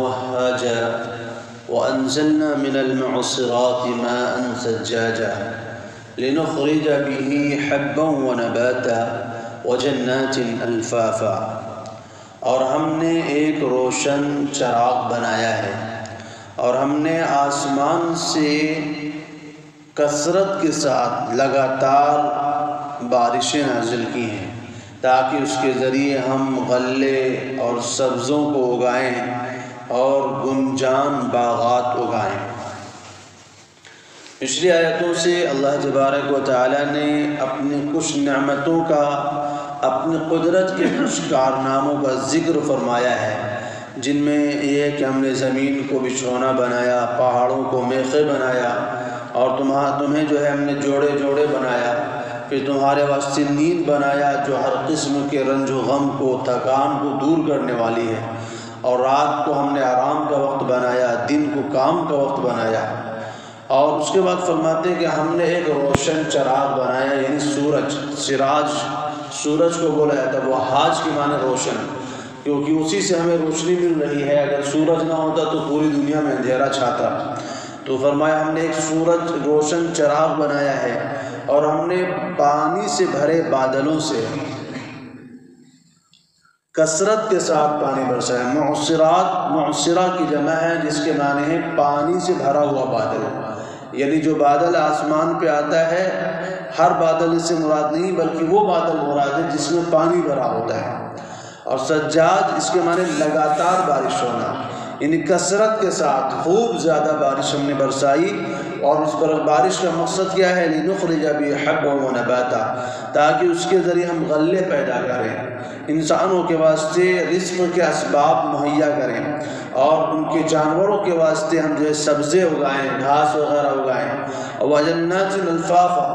وهاجا وأنزلنا من المعصرات ماء ثجاجا لنخرج به حبا ونباتا وجنات الفافا۔ اور ہم نے ایک روشن چراغ بنایا ہے اور ہم نے آسمان سے کثرت کے ساتھ لگاتار بارشیں نازل کی ہیں تاکہ اس کے ذریعے ہم غلے اور سبزوں کو اگائیں اور گنجان باغات اگائیں۔ پچھلی آیتوں سے اللہ تبارک و تعالیٰ نے اپنی کچھ نعمتوں کا، اپنی قدرت کے کچھ کارناموں کا ذکر فرمایا ہے، جن میں یہ ہے کہ ہم نے زمین کو بچھونا بنایا، پہاڑوں کو میخیں بنایا، اور تمہیں جو ہے ہم نے جوڑے جوڑے بنایا، پھر تمہارے واسطے نیند بنایا جو ہر قسم کے رنج و غم کو، تھکان کو دور کرنے والی ہے، اور رات کو ہم نے آرام کا وقت بنایا، دن کو کام کا وقت بنایا۔ اور اس کے بعد فرماتے ہیں کہ ہم نے ایک روشن چراغ بنایا، یعنی سورج، سراج سورج کو بولا جاتا ہے، وہ حاج کے معنی روشن، کیونکہ اسی سے ہمیں روشنی مل رہی ہے۔ اگر سورج نہ ہوتا تو پوری دنیا میں اندھیرا چھاتا۔ تو فرمایا ہم نے ایک سورج روشن چراغ بنایا ہے، اور ہم نے پانی سے بھرے بادلوں سے کثرت کے ساتھ پانی برسایا۔ معصرات، معصرہ کی جمع ہے جس کے معنی ہے پانی سے بھرا ہوا بادل، یعنی جو بادل آسمان پہ آتا ہے، ہر بادل اس سے مراد نہیں بلکہ وہ بادل مراد ہے جس میں پانی بھرا ہوتا ہے۔ اور سجاد اس کے معنی لگاتار بارش ہونا، یعنی کثرت کے ساتھ خوب زیادہ بارش ہم نے برسائی۔ اور اس پر بارش کا مقصد کیا ہے؟ لنخرج به حبا ونباتا، تاکہ اس کے ذریعے ہم غلے پیدا کریں، انسانوں کے واسطے رزق کے اسباب مہیا کریں، اور ان کے جانوروں کے واسطے ہم جو ہے سبزے اگائیں، گھاس وغیرہ اگائیں۔ وجنات الفافا،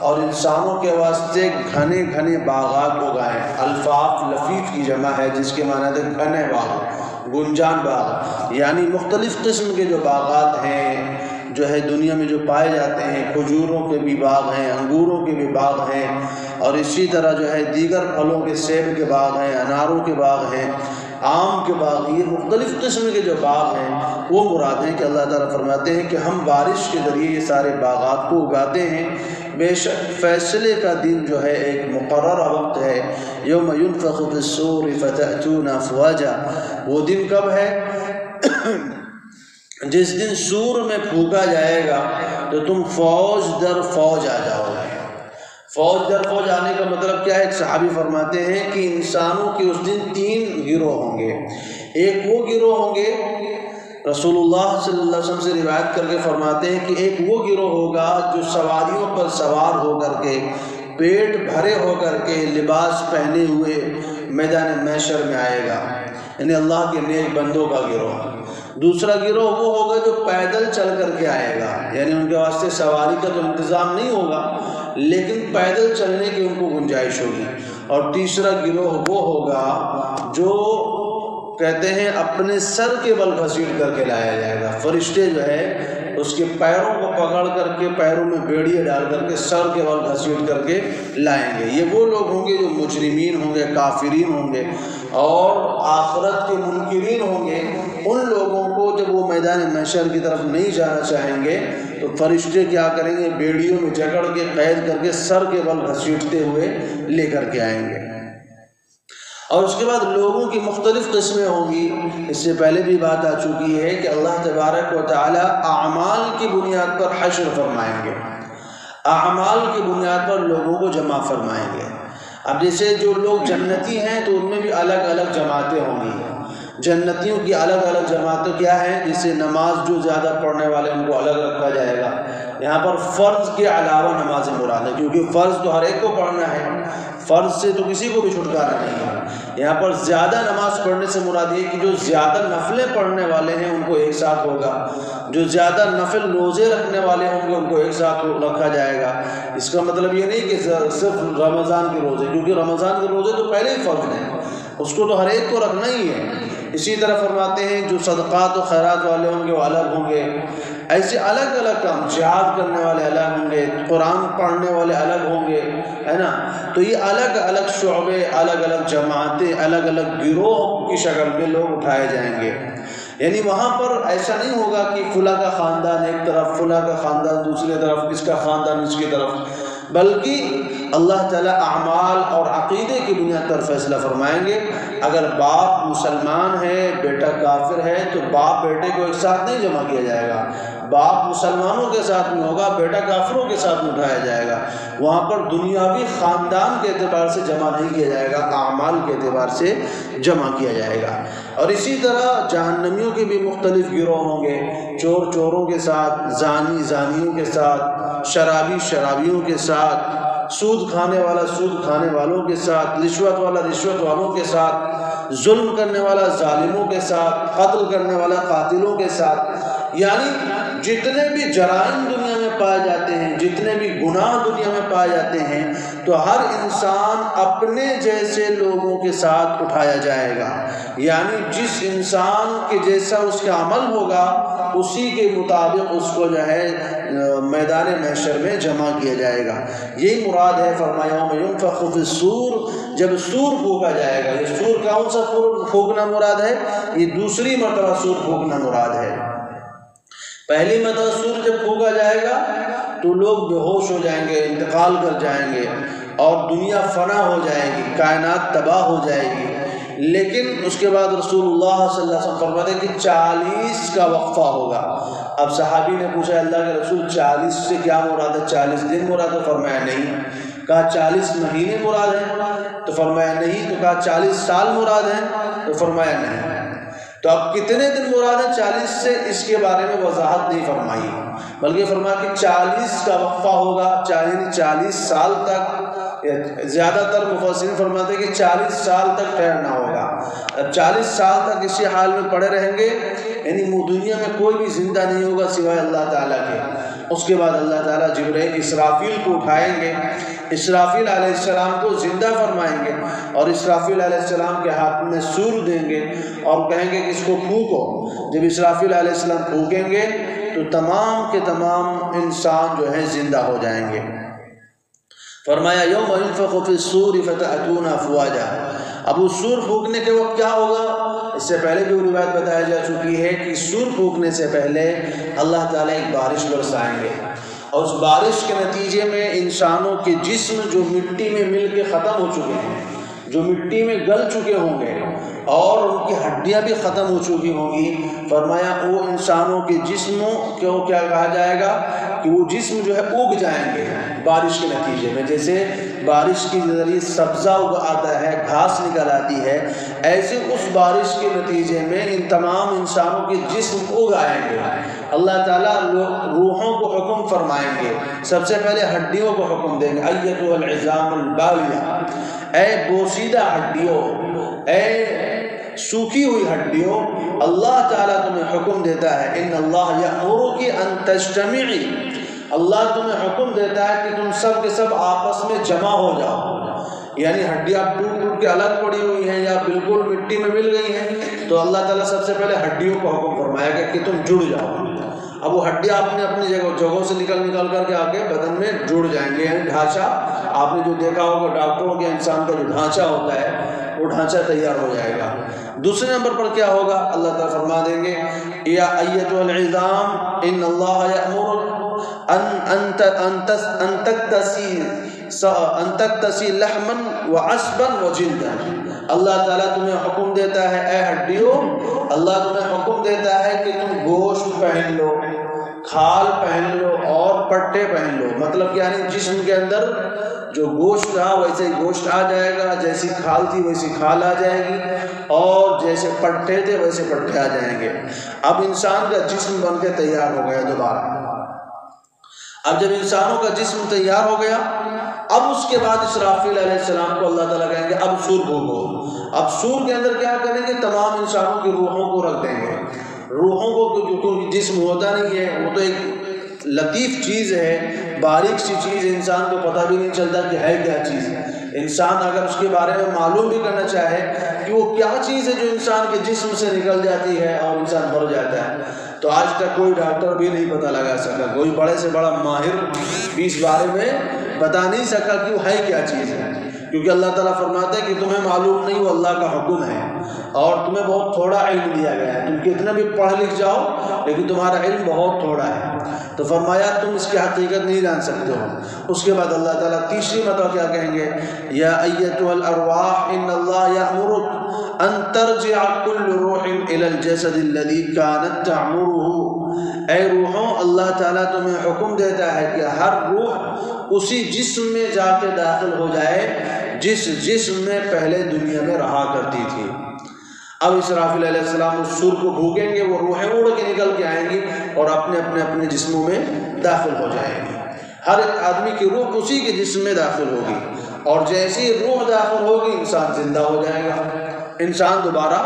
اور انسانوں کے واسطے گھنے گھنے باغات اگائیں۔ الفاف لفیف کی جمع ہے جس کے معنی ہے گھنے باغ، گنجان باغ، یعنی مختلف قسم کے جو باغات ہیں جو ہے دنیا میں جو پائے جاتے ہیں۔ کھجوروں کے بھی باغ ہیں، انگوروں کے بھی باغ ہیں، اور اسی طرح جو ہے دیگر پھلوں کے، سیب کے باغ ہیں، اناروں کے باغ ہیں، آم کے باغ، یہ مختلف قسم کے جو باغ ہیں وہ مراد ہیں کہ اللہ تعالیٰ فرماتے ہیں کہ ہم بارش کے ذریعے یہ سارے باغات کو اگاتے ہیں۔ بے شک فیصلے کا دن جو ہے ایک مقررہ وقت ہے، یوم ینفخ فی الصور فتأتون افواجا، وہ دن کب ہے؟ جس دن سور میں پھونکا جائے گا تو تم فوج در فوج آ جاؤ گے۔ فوج در فوج آنے کا مطلب کیا ہے؟ ایک صحابی فرماتے ہیں کہ انسانوں کے اس دن 3 گروہ ہوں گے۔ ایک وہ گروہ ہوں گے، رسول اللہ صلی اللہ علیہ وسلم سے روایت کر کے فرماتے ہیں کہ ایک وہ گروہ ہوگا جو سواریوں پر سوار ہو کر کے، پیٹ بھرے ہو کر کے، لباس پہنے ہوئے میدان محشر میں آئے گا، یعنی اللہ کے نیک بندوں کا گروہ۔ دوسرا گروہ وہ ہوگا جو پیدل چل کر کے آئے گا، یعنی ان کے واسطے سواری کا تو انتظام نہیں ہوگا لیکن پیدل چلنے کی ان کو گنجائش ہوگی۔ اور تیسرا گروہ وہ ہوگا جو کہتے ہیں اپنے سر کے بل گھسیٹ کر کے لایا جائے گا۔ فرشتے جو ہے اس کے پیروں کو پکڑ کر کے، پیروں میں بیڑیاں ڈال کر کے سر کے بل گھسیٹ کر کے لائیں گے۔ یہ وہ لوگ ہوں گے جو مجرمین ہوں گے، کافرین ہوں گے، اور آخرت کے منکرین ہوں گے۔ ان لوگوں کو جب وہ میدان محشر کی طرف نہیں جانا چاہیں گے تو فرشتے کیا کریں گے؟ بیڑیوں میں جکڑ کے قید کر کے سر کے بل گھسیٹتے ہوئے لے کر کے آئیں گے۔ اور اس کے بعد لوگوں کی مختلف قسمیں ہوں گی۔ اس سے پہلے بھی بات آ چکی ہے کہ اللہ تبارک و تعالی اعمال کی بنیاد پر حشر فرمائیں گے، اعمال کی بنیاد پر لوگوں کو جمع فرمائیں گے۔ اب جیسے جو لوگ جنتی ہیں تو ان میں بھی الگ الگ جماعتیں ہوں گی۔ جنتیوں کی الگ الگ جماعتیں کیا ہیں؟ جسے نماز جو زیادہ پڑھنے والے ان کو الگ رکھا جائے گا۔ یہاں پر فرض کے علاوہ نماز مراد ہے، کیونکہ فرض تو ہر ایک کو پڑھنا ہے، فرض سے تو کسی کو بھی چھٹکارا نہیں ہے۔ یہاں پر زیادہ نماز پڑھنے سے مراد یہ کہ جو زیادہ نفلیں پڑھنے والے ہیں ان کو ایک ساتھ ہوگا، جو زیادہ نفل روزے رکھنے والے ہوں گے ان کو ایک ساتھ رکھا جائے گا۔ اس کا مطلب یہ نہیں کہ صرف رمضان کے روزے، کیونکہ رمضان کے روزے تو پہلے ہی فرض ہیں، اس کو تو ہر ایک کو رکھنا ہی ہے۔ اسی طرح فرماتے ہیں جو صدقات و خیرات والے ہوں گے وہ الگ ہوں گے۔ ایسے الگ الگ کام، جہاد کرنے والے الگ ہوں گے، قرآن پڑھنے والے الگ ہوں گے، ہے نا۔ تو یہ الگ الگ شعبے، الگ الگ جماعتیں، الگ الگ گروہ کی شکل میں لوگ اٹھائے جائیں گے۔ یعنی وہاں پر ایسا نہیں ہوگا کہ فلاں کا خاندان ایک طرف، فلاں کا خاندان دوسری طرف، اس کا خاندان اس کی طرف، بلکہ اللہ تعالیٰ اعمال اور عقیدے کی بنیاد پر فیصلہ فرمائیں گے۔ اگر باپ مسلمان ہے بیٹا کافر ہے تو باپ بیٹے کو ایک ساتھ نہیں جمع کیا جائے گا، باپ مسلمانوں کے ساتھ میں ہوگا، بیٹا کافروں کے ساتھ میں اٹھایا جائے گا۔ وہاں پر دنیاوی خاندان کے اعتبار سے جمع نہیں کیا جائے گا، اعمال کے اعتبار سے جمع کیا جائے گا۔ اور اسی طرح جہنمیوں کے بھی مختلف گروہ ہوں گے، چور چوروں کے ساتھ، زانی زانیوں کے ساتھ، شرابی شرابیوں کے ساتھ، سود کھانے والا سود کھانے والوں کے ساتھ، رشوت والا رشوت والوں کے ساتھ، ظلم کرنے والا ظالموں کے ساتھ، قتل کرنے والا قاتلوں کے ساتھ۔ یعنی جتنے بھی جرائم دنیا میں پائے جاتے ہیں، جتنے بھی گناہ دنیا میں پائے جاتے ہیں، تو ہر انسان اپنے جیسے لوگوں کے ساتھ اٹھایا جائے گا۔ یعنی جس انسان کے جیسا اس کا عمل ہوگا اسی کے مطابق اس کو جو ہے میدان محشر میں جمع کیا جائے گا۔ یہی مراد ہے، فرمایا یوم ینفخ فی الصور، جب سور پھونکا جائے گا۔ یہ سور کون سا پھونکنا مراد ہے؟ یہ دوسری مرتبہ سور پھونکنا مراد ہے۔ پہلی مرتبہ سور جب پھونکا جائے گا تو لوگ بے ہوش ہو جائیں گے، انتقال کر جائیں گے اور دنیا فنا ہو جائے گی، کائنات تباہ ہو جائے گی۔ لیکن اس کے بعد رسول اللہ صلی اللہ علیہ وسلم فرماتے ہیں کہ 40 کا وقفہ ہوگا۔ اب صحابی نے پوچھا اللہ کے رسول 40 سے کیا مراد ہے؟ 40 دن مراد ہے؟ فرمایا نہیں۔ کہا 40 مہینے مراد ہے؟ تو فرمایا نہیں۔ تو کہا 40 سال مراد ہے؟ تو فرمایا نہیں۔ تو اب کتنے دن مراد ہے 40 سے؟ اس کے بارے میں وضاحت نہیں فرمائی، بلکہ فرمایا کہ 40 کا وقفہ ہوگا، 40 سال تک۔ زیادہ تر مفسرین فرماتے ہیں کہ 40 سال تک ٹھہرنا ہوگا۔ اب 40 سال تک اسی حال میں پڑے رہیں گے، یعنی دنیا میں کوئی بھی زندہ نہیں ہوگا سوائے اللہ تعالیٰ کے۔ اس کے بعد اللہ تعالیٰ جبرائیل اسرافیل کو اٹھائیں گے، اسرافیل علیہ السلام کو زندہ فرمائیں گے اور اسرافیل علیہ السلام کے ہاتھ میں سور دیں گے اور کہیں گے کہ اس کو پھونکو۔ جب اسرافیل علیہ السلام پھونکیں گے تو تمام کے تمام انسان جو ہیں زندہ ہو جائیں گے۔ فرمایا یوم ینفخ فی الصور فتأتون افواجا۔ اب اس سور پھونکنے کے وقت کیا ہوگا؟ اس سے پہلے بھی روایت بتائی جا چکی ہے کہ سور پھونکنے سے پہلے اللہ تعالیٰ ایک بارش برسائیں گے، اور اس بارش کے نتیجے میں انسانوں کے جسم جو مٹی میں مل کے ختم ہو چکے ہیں، جو مٹی میں گل چکے ہوں گے اور ان کی ہڈیاں بھی ختم ہو چکی ہوں گی، فرمایا وہ انسانوں کے جسموں کو کیا کہا جائے گا کہ وہ جسم جو ہے اگ جائیں گے بارش کے نتیجے میں۔ جیسے بارش کے ذریعے سبزہ آتا ہے، گھاس نکل آتی ہے، ایسے اس بارش کے نتیجے میں ان تمام انسانوں کے جسم اگ آئیں گے۔ اللہ تعالیٰ روحوں کو حکم فرمائیں گے، سب سے پہلے ہڈیوں کو حکم دیں گے، ایتھا العظام البالیہ، اے بوسیدہ ہڈیوں، اے سوکھی ہوئی ہڈیوں، اللہ تعالیٰ تمہیں حکم دیتا ہے، ان اللہ یأمرک ان تجتمعی، اللہ تمہیں حکم دیتا ہے کہ تم سب کے سب آپس میں جمع ہو جاؤ۔ یعنی ہڈیاں ٹوٹ ٹوٹ کے الگ پڑی ہوئی ہیں یا بالکل مٹی میں مل گئی ہیں، تو اللہ تعالیٰ سب سے پہلے ہڈیوں کو حکم فرمائے گا کہ تم جڑ جاؤ۔ اب وہ ہڈیاں اپنی جگہوں سے نکل کر کے آ کے بدن میں جڑ جائیں گے، یعنی ڈھانچہ آپ نے جو دیکھا ہوگا ڈاکٹروں کے انسان کا جو ڈھانچہ ہوتا ہے وہ ڈھانچہ تیار ہو جائے گا۔ دوسرے نمبر پر کیا ہوگا؟ اللہ تعالیٰ فرما دیں گے یا ایتھا العظام ان اللہ یأمر ان تکتسی لحما وعصبا وجلدا، اللہ تعالیٰ تمہیں حکم دیتا ہے اے ہڈیوں، اللہ تمہیں حکم دیتا ہے کہ تم گوشت پہن لو، کھال پہن لو اور پٹھے پہن لو۔ مطلب یعنی جسم کے اندر جو گوشت تھا ویسے ہی گوشت آ جائے گا، جیسی کھال تھی ویسی کھال آ جائے گی، اور جیسے پٹھے تھے ویسے پٹھے آ جائیں گے۔ اب انسان کا جسم بن کے تیار ہو گیا دوبارہ۔ اب جب انسانوں کا جسم تیار ہو گیا، اب اس کے بعد اسرافیل علیہ السلام کو اللہ تعالیٰ کہیں گے اب سور پھونکو۔ اب سور کے اندر کیا کریں گے؟ تمام انسانوں کی روحوں کو رکھ دیں گے۔ روحوں کو کیونکہ جسم ہوتا نہیں ہے، وہ تو ایک لطیف چیز ہے، باریک سی چیز، انسان کو پتہ بھی نہیں چلتا کہ ہے کیا چیز ہے۔ انسان اگر اس کے بارے میں معلوم بھی کرنا چاہے کہ وہ کیا چیز ہے جو انسان کے جسم سے نکل جاتی ہے اور انسان مر جاتا ہے، تو آج تک کوئی ڈاکٹر بھی نہیں پتہ لگا سکا، کوئی بڑے سے بڑا ماہر بھی اس بارے میں بتا نہیں سکا کہ وہ ہے کیا چیز ہے۔ کیونکہ اللہ تعالیٰ فرماتا ہے کہ تمہیں معلوم نہیں، وہ اللہ کا حکم ہے، اور تمہیں بہت تھوڑا علم دیا گیا ہے، تم کتنا بھی پڑھ لکھ جاؤ لیکن تمہارا علم بہت تھوڑا ہے۔ تو فرمایا تم اس کی حقیقت نہیں جان سکتے ہو۔ اس کے بعد اللہ تعالیٰ تیسری مرتبہ کیا کہیں گے؟ یا ایتها الارواح ان اللہ یأمرک ان ترجع کل روح الی الجسد الذی کانت تعمره۔ اے روحوں، اللہ تعالیٰ تمہیں حکم دیتا ہے کہ ہر روح اسی جسم میں جا کے داخل ہو جائے جس جسم میں پہلے دنیا میں رہا کرتی تھی۔ اب اسرافیل علیہ السلام اس سور کو بھونکیں گے، وہ روحیں اڑ کے نکل کے آئیں گی اور اپنے جسموں میں داخل ہو جائیں گی۔ ہر ایک آدمی کی روح اسی کے جسم میں داخل ہوگی، اور جیسی ہی روح داخل ہوگی انسان زندہ ہو جائے گا، انسان دوبارہ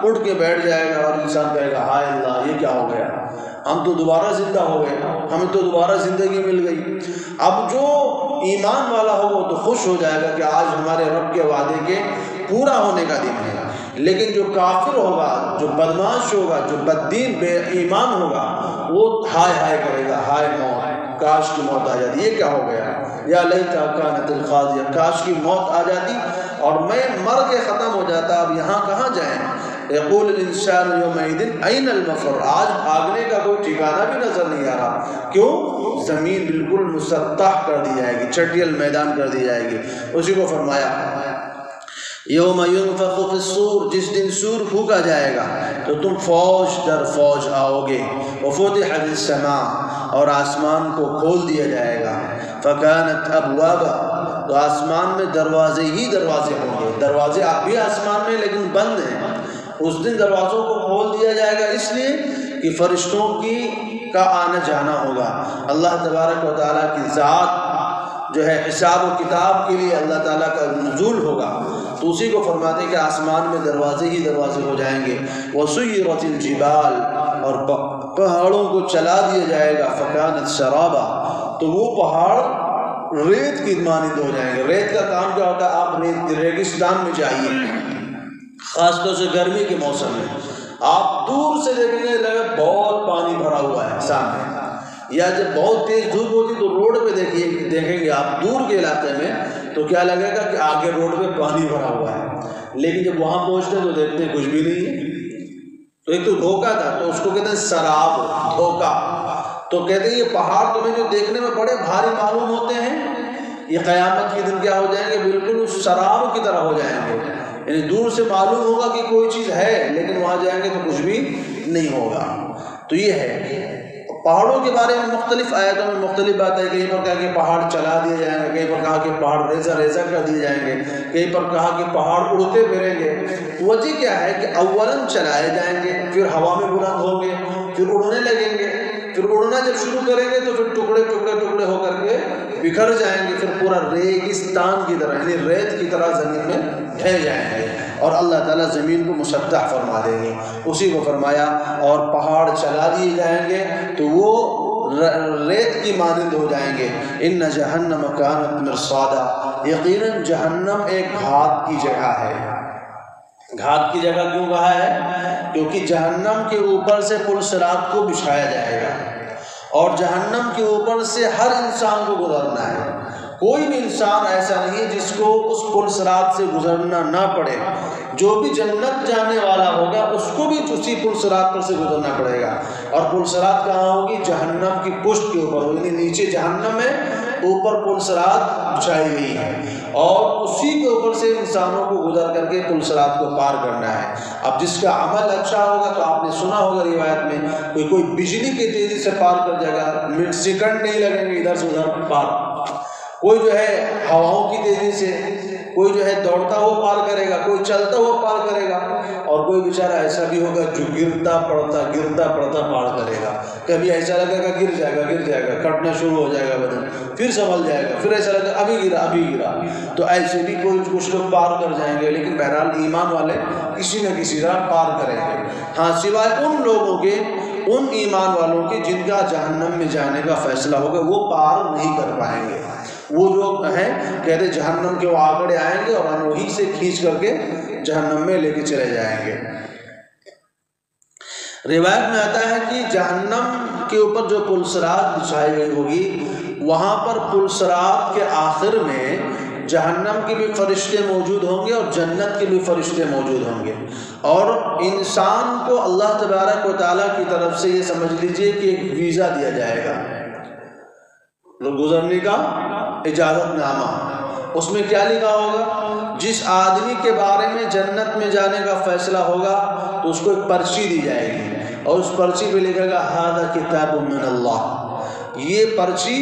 اٹھ کے بیٹھ جائے گا اور انسان کہے گا ہائے اللہ یہ کیا ہو گیا، ہم تو دوبارہ زندہ ہو گئے، ہمیں تو دوبارہ زندگی مل گئی۔ اب جو ایمان والا ہوگا وہ تو خوش ہو جائے گا کہ آج ہمارے رب کے وعدے کے پورا ہونے کا دن ہے، لیکن جو کافر ہوگا، جو بدمعاش ہوگا، جو بددین بے ایمان ہوگا، وہ ہائے ہائے کرے گا، ہائے موت، کاش کی موت آ جاتی، یہ کیا ہو گیا، یا لیتا کانت القاضیہ، کاش کی موت آ جاتی اور میں مر کے ختم ہو جاتا، اب یہاں کہاں جائیں۔ یقول الانسان یومئذ این المفر، آج بھاگنے کا کوئی ٹھکانہ بھی نظر نہیں آ رہا، کیوں؟ زمین بالکل مسطح کر دی جائے گی، چٹیل میدان کر دی جائے گی۔ اسی کو فرمایا یوم ینفخ فی الصور، جس دن سور پھونکا جائے گا تو تم فوج در فوج آؤ گے، وفتحت السماء، اور آسمان کو کھول دیا جائے گا، فکانت ابوابا، تو آسمان میں دروازے ہی دروازے ہوں گے، دروازے اب بھی آسمان میں لیکن بند ہیں، اس دن دروازوں کو کھول دیا جائے گا، اس لیے کہ فرشتوں کا آنا جانا ہوگا، اللہ تبارک و تعالیٰ کی ذات جو ہے حساب و کتاب کے لیے اللہ تعالیٰ کا نزول ہوگا، تو اسی کو فرماتے ہیں کہ آسمان میں دروازے ہی دروازے ہو جائیں گے، وسیرت الجبال، اور پہاڑوں کو چلا دیا جائے گا، فکانت سرابا، تو وہ پہاڑ ریت کی مانند ہو جائیں گے۔ ریت کا کام کیا ہوتا ہے؟ آپ ریگستان میں جائیے، خاص طور سے گرمی کے موسم میں، آپ دور سے دیکھیں گے لگے بہت پانی بھرا ہوا ہے سامنے، یا جب بہت تیز دھوپ ہوتی تو روڈ پہ دیکھیں گے آپ دور کے علاقے میں تو کیا لگے گا کہ آگے روڈ پہ پانی بھرا ہوا ہے، لیکن جب وہاں پہنچتے تو دیکھتے ہیں کچھ بھی نہیں ہے۔ تو ایک تو دھوکہ تھا، تو اس کو کہتے ہیں سراب، دھوکہ۔ تو کہتے ہیں یہ پہاڑ تمہیں جو دیکھنے میں بڑے بھاری معلوم ہوتے ہیں، یہ قیامت کے دن کیا ہو جائیں گے؟ بالکل اس سراب کی طرح ہو جائیں گے، یعنی دور سے معلوم ہوگا کہ کوئی چیز ہے لیکن وہاں جائیں گے تو کچھ بھی نہیں ہوگا۔ تو یہ ہے پہاڑوں کے بارے میں مختلف آیتوں میں مختلف بات ہے، کہیں پر کہا کہ پہاڑ چلا دیے جائیں گے، کہیں پر کہا کہ پہاڑ ریزہ ریزہ کر دیے جائیں گے، کہیں پر کہا کہ پہاڑ اڑتے پھریں گے۔ وجہ کیا ہے کہ اولاً چلائے جائیں گے، پھر ہوا میں بلند ہوں گے، پھر اڑنے لگیں گے، پھر اڑنا جب شروع کریں گے تو پھر ٹکڑے ٹکڑے ٹکڑے ہو کر کے بکھر جائیں گے، پھر پورا ریگستان کی طرح یعنی ریت کی طرح زمین میں ڈھہ جائیں گے، اور اللہ تعالیٰ زمین کو مسطح فرما دیں گے۔ اسی کو فرمایا اور پہاڑ چلا دیے جائیں گے تو وہ ریت کی مانند ہو جائیں گے۔ ان جہنم کانت مرصادا، یقیناً جہنم ایک گھات کی جگہ ہے۔ گھات کی جگہ کیوں کہا ہے؟ کیونکہ جہنم کے اوپر سے پل صراط کو بچھایا جائے گا، اور جہنم کے اوپر سے ہر انسان کو گزرنا ہے، کوئی بھی انسان ایسا نہیں ہے جس کو اس پل صراط سے گزرنا نہ پڑے، جو بھی جنت جانے والا ہوگا اس کو بھی اسی پل صراط پر سے گزرنا پڑے گا، اور پل صراط کہاں ہوگی؟ جہنم کی پشت کے اوپر ہوگی، نیچے جہنم ہے، اوپر پل صراط بچھائی گئی ہے، اور اسی کے اوپر سے انسانوں کو گزر کر کے پل صراط کو پار کرنا ہے۔ اب جس کا عمل اچھا ہوگا تو آپ نے سنا ہوگا روایت میں کوئی بجلی کی تیزی سے پار کر جائے گا، منٹ سیکنڈ نہیں لگیں گے ادھر سے ادھر پار، کوئی جو ہے ہواؤں کی تیزی سے، کوئی جو ہے دوڑتا ہوا پار کرے گا، کوئی چلتا ہوا پار کرے گا، اور کوئی بیچارہ ایسا بھی ہوگا جو گرتا پڑتا پار کرے گا، کبھی ایسا لگے گا گر جائے گا، کٹنا شروع ہو جائے گا بدن، پھر سنبھل جائے گا، پھر ایسا لگے گا ابھی گرا، تو ایسے بھی کچھ لوگ پار کر جائیں گے، لیکن بہرحال ایمان والے کسی نہ کسی طرح پار کریں گے، ہاں سوائے ان لوگوں کے، ان ایمان والوں کے جن کا جہنم میں جانے کا فیصلہ ہوگا، وہ پار نہیں کر پائیں گے۔ وہ لوگ ہیں کہتے جہنم کے وہ آگڑے آئیں گے اور ہم وہیں سے کھینچ کر کے جہنم میں لے کے چلے جائیں گے۔ روایت میں آتا ہے کہ جہنم کے اوپر جو پل صراط بچھائی گئی ہوگی، وہاں پر پل صراط کے آخر میں جہنم کے بھی فرشتے موجود ہوں گے اور جنت کے بھی فرشتے موجود ہوں گے، اور انسان کو اللہ تبارک و تعالیٰ کی طرف سے یہ سمجھ لیجئے کہ ایک ویزا دیا جائے گا گزرنے کا، اجازت نامہ۔ اس میں کیا لکھا ہوگا؟ جس آدمی کے بارے میں جنت میں جانے کا فیصلہ ہوگا تو اس کو ایک پرچی دی جائے گی، اور اس پرچی پہ لکھے گا ھذا کتاب من اللہ۔ یہ پرچی،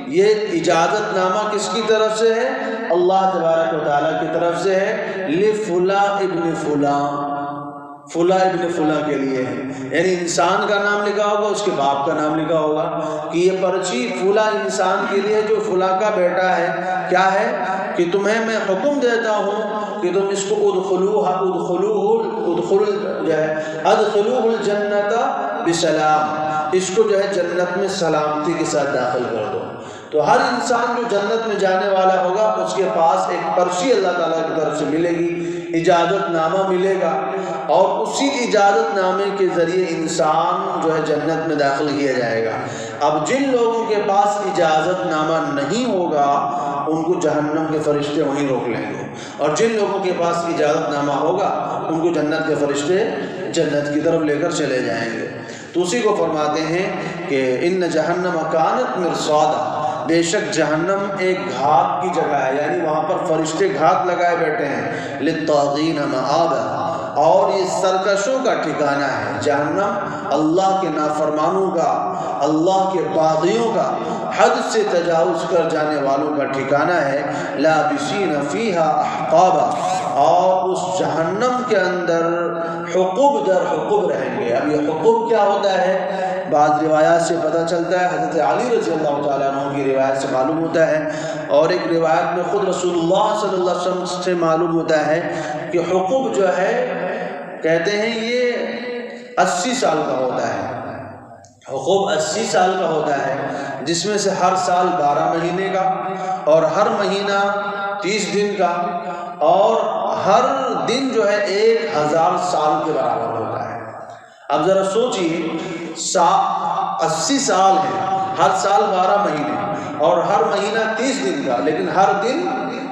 یہ اجازت نامہ کس کی طرف سے ہے؟ اللہ تبارک و تعالیٰ کی طرف سے ہے، لفلاں ابن فلاں، فلاں ابن فلاں کے لیے ہے، یعنی انسان کا نام لکھا ہوگا، اس کے باپ کا نام لکھا ہوگا کہ یہ پرچی فلاں انسان کے لیے جو فلاں کا بیٹا ہے۔ کیا ہے کہ تمہیں میں حکم دیتا ہوں کہ تم اس کو ادخلوہ الجنت بسلام، اس کو جو ہے جنت میں سلامتی کے ساتھ داخل کر دو۔ تو ہر انسان جو جنت میں جانے والا ہوگا اس کے پاس ایک پرچی اللہ تعالیٰ کی طرف سے ملے گی، اجازت نامہ ملے گا، اور اسی اجازت نامے کے ذریعے انسان جو ہے جنت میں داخل کیا جائے گا۔ اب جن لوگوں کے پاس اجازت نامہ نہیں ہوگا ان کو جہنم کے فرشتے وہیں روک لیں گے، اور جن لوگوں کے پاس اجازت نامہ ہوگا ان کو جنت کے فرشتے جنت کی طرف لے کر چلے جائیں گے۔ تو اسی کو فرماتے ہیں کہ ان جہنم کانت مرصادا، بے شک جہنم ایک گھات کی جگہ ہے، یعنی وہاں پر فرشتے گھات لگائے بیٹھے ہیں، للطاغین مآبا، اور یہ سرکشوں کا ٹھکانہ ہے۔ جہنم اللہ کے نافرمانوں کا، اللہ کے باغیوں کا، حد سے تجاوز کر جانے والوں کا ٹھکانہ ہے۔ لابسین فیہا احقابا، اور اس جہنم کے اندر حقب در حقب رہیں گے۔ اب یہ حقب کیا ہوتا ہے؟ بعض روایات سے پتہ چلتا ہے، حضرت علی رضی اللہ تعالیٰ عنہ کی روایت سے معلوم ہوتا ہے، اور ایک روایت میں خود رسول اللہ صلی اللہ علیہ وسلم سے معلوم ہوتا ہے کہ حقب جو ہے کہتے ہیں یہ 80 سال کا ہوتا ہے۔ حقب 80 سال کا ہوتا ہے، جس میں سے ہر سال 12 مہینے کا، اور ہر مہینہ 30 دن کا، اور ہر دن جو ہے 1000 سال کے برابر ہوتا ہے۔ اب ذرا سوچئے، 80 سال ہے، ہر سال 12 مہینے، اور ہر مہینہ 30 دن کا، لیکن ہر دن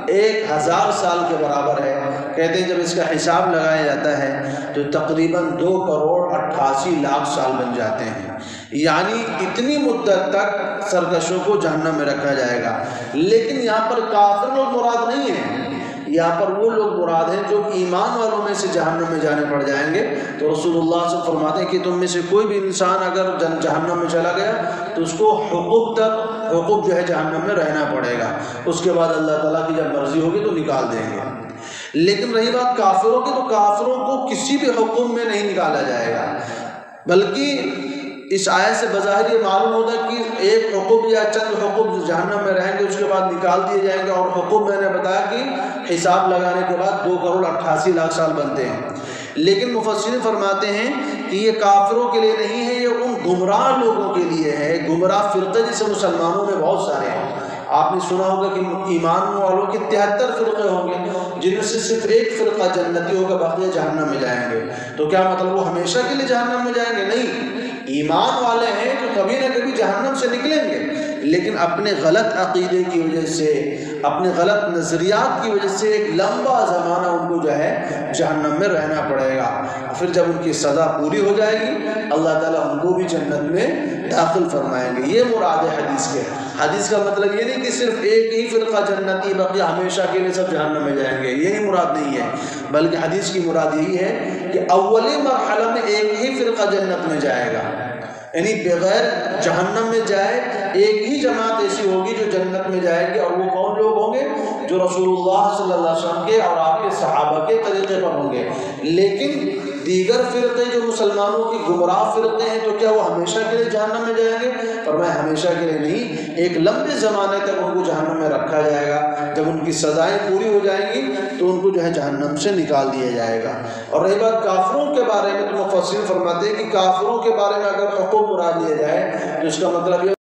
1000 سال کے برابر ہے۔ کہتے ہیں جب اس کا حساب لگایا جاتا ہے تو تقریباً 2 کروڑ 88 لاکھ سال بن جاتے ہیں، یعنی اتنی مدت تک سرکشوں کو جہنم میں رکھا جائے گا۔ لیکن یہاں پر کافر لوگ مراد نہیں ہیں، یہاں پر وہ لوگ مراد ہیں جو ایمان والوں میں سے جہنم میں جانے پڑ جائیں گے۔ تو رسول اللہ صلی اللہ علیہ وسلم فرماتے ہیں کہ تم میں سے کوئی بھی انسان اگر جہنم میں چلا گیا تو اس کو حقوق جو ہے جہنم میں رہنا پڑے گا، اس کے بعد اللہ تعالیٰ کی جب مرضی ہوگی تو نکال دیں گے۔ لیکن رہی بات کافروں کی، تو کافروں کو کسی بھی حکم میں نہیں نکالا جائے گا، بلکہ اس آیت سے بظاہر یہ معلوم ہوتا ہے کہ ایک حکم یا چند حکم جہنم میں رہیں گے، اس کے بعد نکال دیے جائیں گے، اور حکم میں نے بتایا کہ حساب لگانے کے بعد 2 کروڑ 88 لاکھ سال بنتے ہیں۔ لیکن مفسرین فرماتے ہیں کہ یہ کافروں کے لیے نہیں ہے، یہ ان گمراہ لوگوں کے لیے ہے۔ گمراہ فرقے جیسے مسلمانوں میں بہت سارے ہیں، آپ نے سنا ہوگا کہ ایمان والوں کے 73 فرقے ہوں گے، جن میں سے صرف ایک فرقہ جنتی ہوگا، باقی جہنم میں جائیں گے۔ تو کیا مطلب وہ ہمیشہ کے لیے جہنم میں جائیں گے؟ نہیں، ایمان والے ہیں تو کبھی نہ کبھی جہنم سے نکلیں گے، لیکن اپنے غلط عقیدے کی وجہ سے، اپنے غلط نظریات کی وجہ سے ایک لمبا زمانہ ان کو جو ہے جہنم میں رہنا پڑے گا۔ پھر جب ان کی سزا پوری ہو جائے گی اللہ تعالیٰ ان کو بھی جنت میں داخل فرمائیں گے۔ یہ مراد ہے حدیث کے۔ حدیث کا مطلب یہ نہیں کہ صرف ایک ہی فرقہ جنتی باقی ہمیشہ کے لیے سب جہنم میں جائیں گے، یہی مراد نہیں ہے، بلکہ حدیث کی مراد یہی ہے کہ اولی مرحلہ میں ایک ہی فرقہ جنت میں جائے گا، یعنی بغیر جہنم میں جائے ایک ہی جماعت ایسی ہوگی جو جنت میں جائے گی، اور وہ کون لوگ ہوں گے؟ جو رسول اللہ صلی اللہ علیہ وسلم کے اور آپ کے صحابہ کے طریقے پر ہوں گے۔ لیکن دیگر فرقے جو مسلمانوں کی گمراہ فرقے ہیں تو کیا وہ ہمیشہ کے لیے جہنم میں جائیں گے؟ فرمایا ہمیشہ کے لیے نہیں، ایک لمبے زمانے تک ان کو جہنم میں رکھا جائے گا، جب ان کی سزائیں پوری ہو جائیں گی تو ان کو جو ہے جہنم سے نکال دیا جائے گا۔ اور رہی بات کافروں کے بارے میں تو مفسرین فرماتے ہیں کہ کافروں کے بارے میں اگر حکم مراد لیا جائے تو اس کا مطلب یہ